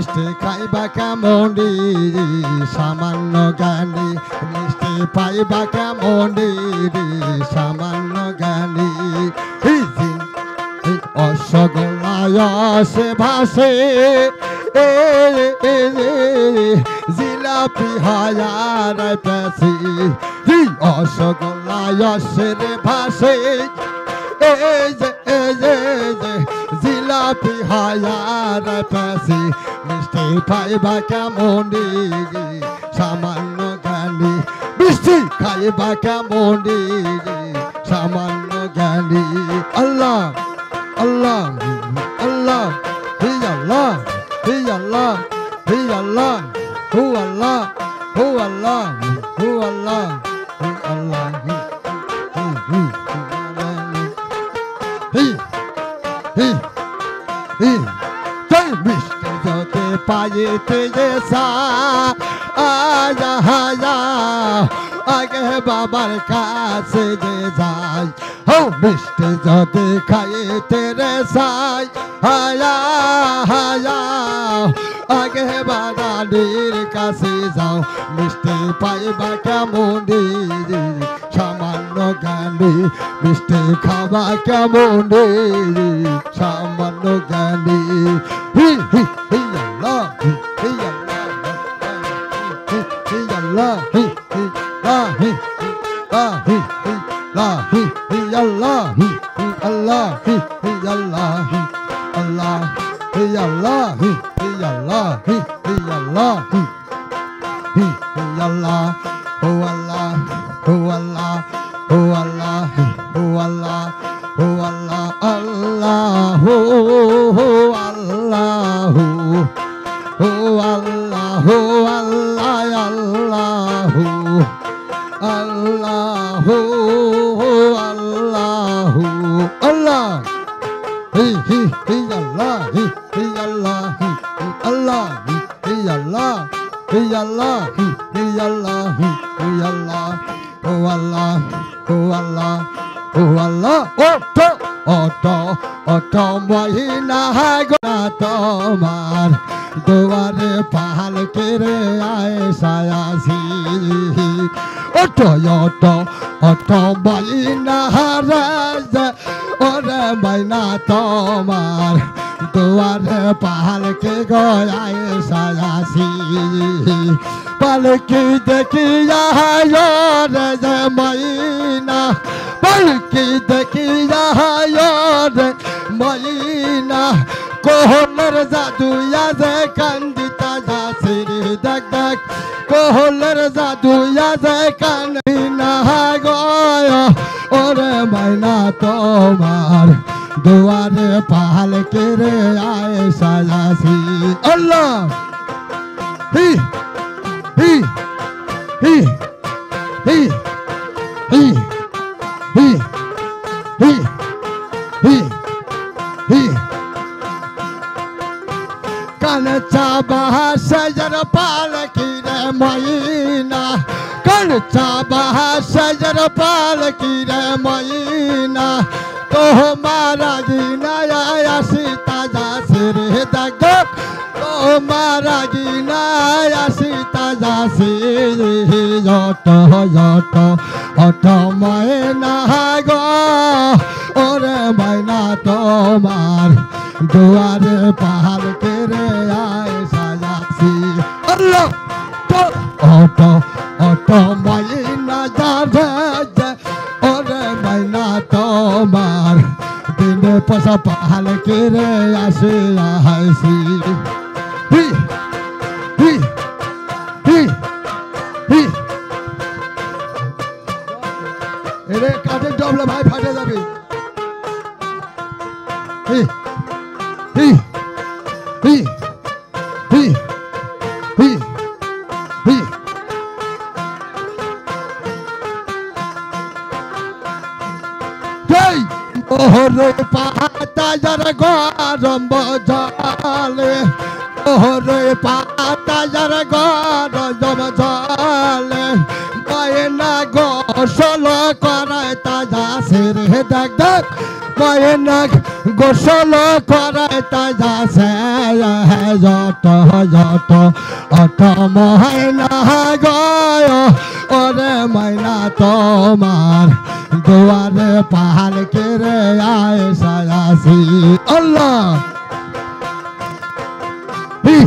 মিষ্টি খাইবা কেমনি সামান্য জ্ঞানী মিষ্টি পাইবা কেমনি সামান্য জ্ঞানী অসগোল্লায় ভাসে জিলাপি হায়ার পেছি অসগোল্লায় ভাসে জিলাপি হায়ার পেছি মিষ্টি পাইবা কেমনি সামান্য জ্ঞানী মিষ্টি খাইবা কেমনি সামান্য জ্ঞানী আল্লাহ আল্লাহ আল্লাহ হি আল্লাহ হি আল্লাহ হি আল্লাহ হু আল্লাহ হু আল্লাহ হু আল্লাহ হু আল্লাহ হি হি হি জয় মিষ্টি যতে পাইতে যেসা আয়া হায়া আগে বাবার কাছে যে যায় হো মিষ্টি যদি খাইতে রে সাই হায়া হায়া আগে বাদানির কাছে যাও মিষ্টি পাইবা কেমন সামান্য জ্ঞানী মিষ্টি খাবা কেমন সামান্য জ্ঞানী হি হি হি আল্লাহ হি আল্লাহ হি আল্লাহ হি হি লা হি লা হি লা হি আল্লাহ হি আল্লাহ হি আল্লাহ হি আল্লাহ হি আল্লাহ হি আল্লাহ হি আল্লাহ হি আল্লাহ হু আল্লাহ হু আল্লাহ হু আল্লাহ হু আল্লাহ হু আল্লাহ আল্লাহ হু আল্লাহ হু আল্লাহ হু আল্লাহ আল্লাহ আল্লাহ আল্লাহ হি হি হি আল্লাহ হি আল্লাহ হি আল্লাহ হি আল্লাহ হি আল্লাহ হি আল্লাহ হি আল্লাহ ও আল্লাহ ও আল্লাহ ও আল্লাহ ওটো ওটো ওটো মহিনা গোনা তোমার দুয়ারে পাহাল কেড়ে আয় সায়াসি ওটো ওটো ওটো মহিনা রাজ ওরে মাইনা তোমার দুয়ারে পাহাল কে গয়ায় সায়াসি পালকি দেখিয়া রে যে মাইনা পালকি দেখিয়া রে মাইনা কোহলের জাদুয়া যে কান্দিতা যাসির দেখ দেখ কোহলের জাদুয়া যে কান্দিনা গয় ওরে মাইনা তোমার দুয়ারে পাহাল কেড়ে আয় সায়াসি আল্লাহ হি হি হি হি হি হি হি হি হি কান চাবা সজর পাল কিরে ময়না কান চাবা সজর পাল কিরে ময়না তোমারা গিনায়া সীতা যাসির দেখ তোমারা গিনায়া সীতা যাসির যত যত অত ময়না গো ওরে ময়না তোমার দুয়ারে পাহাল কেড়ে আয় সায়াসি আল্লাহ অত অত ময়না যাবে ওরে ময়না তোমার দিনে পয়সা পাহাল কেড়ে আসে আহাইসি হি হি হি হি এরে কাঠের ডবলে ভাই ফাটে যাবে হি হি হি হি হি হি ওহরে পাতায়ার গরম জলে ওহরে পাতায়ার গরম জলে ময়না গোসল করায় তাজা সেরে দেখ দেখ ময়না গোসল করাইতে যাচ্ছে যত যত অত ময়না গয় ওরে ময়না তোমার দুয়ারে পাহাড় কেড়ে আয়সায়াসি আল্লাহ হি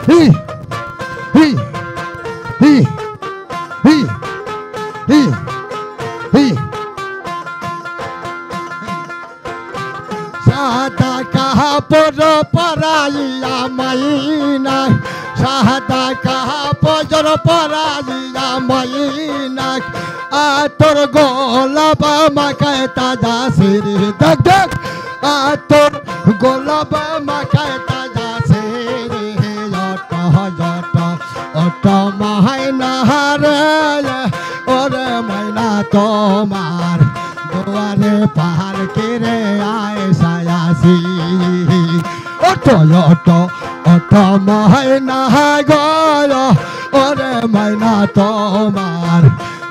হি হি হি হি হি হি সাদা কাপড় পরাইয়া মাইনা সাদা কাপড় পরাইয়া মাইনা তোর গোলাপ মাখায় তাজা সিরি দেখ দেখ তোর গোলাপ মাখায় তাজা সিরি অট জট অট মাইনা রে ওরে মাইনা তোমার দুয়ারে পাহাড় কেড়ে আয়সায়াসি অটো অটো অটো ময়না গয় ওরে ময়না তোমার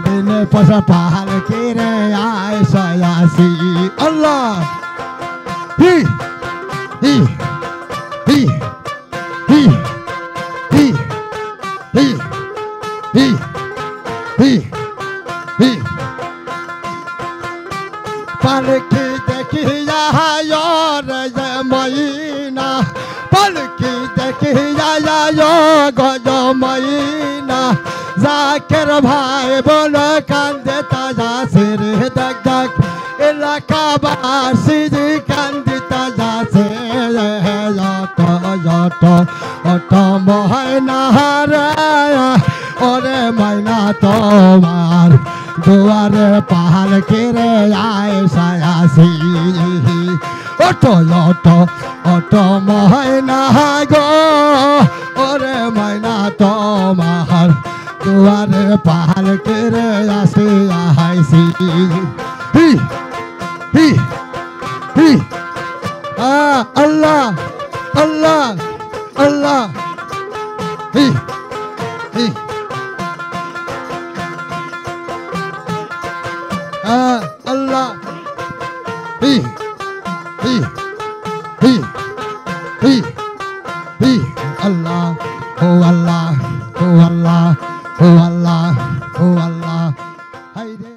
দিনে পয়সা পাহাড় কেড়ে আয়সায়াসি আল্লাহ হি হি হি হি হি হি হি হি হি পালকি দেখিয়া রে ময়না পালকি দেখিয়া গজ ময়না জাকের ভাই বল কান্দে তাজা সির দেখ দেখ এলাকাবাসী কান্দি তাজা সে যত যত অত ময়না রে ওরে ময়না তোমার দুয়ারে পাহাড় কেড়ে আয়সায়াসি অটো অটো অটো ময়না গো ওরে ময়না তোমার দুয়ারে পাহাড় কেড়ে আসি আহাইসি হি হি হি আল্লাহ আল্লাহ আল্লাহ হি হি Allah hi hi hi hi hi Allah oh Allah oh Allah oh Allah oh Allah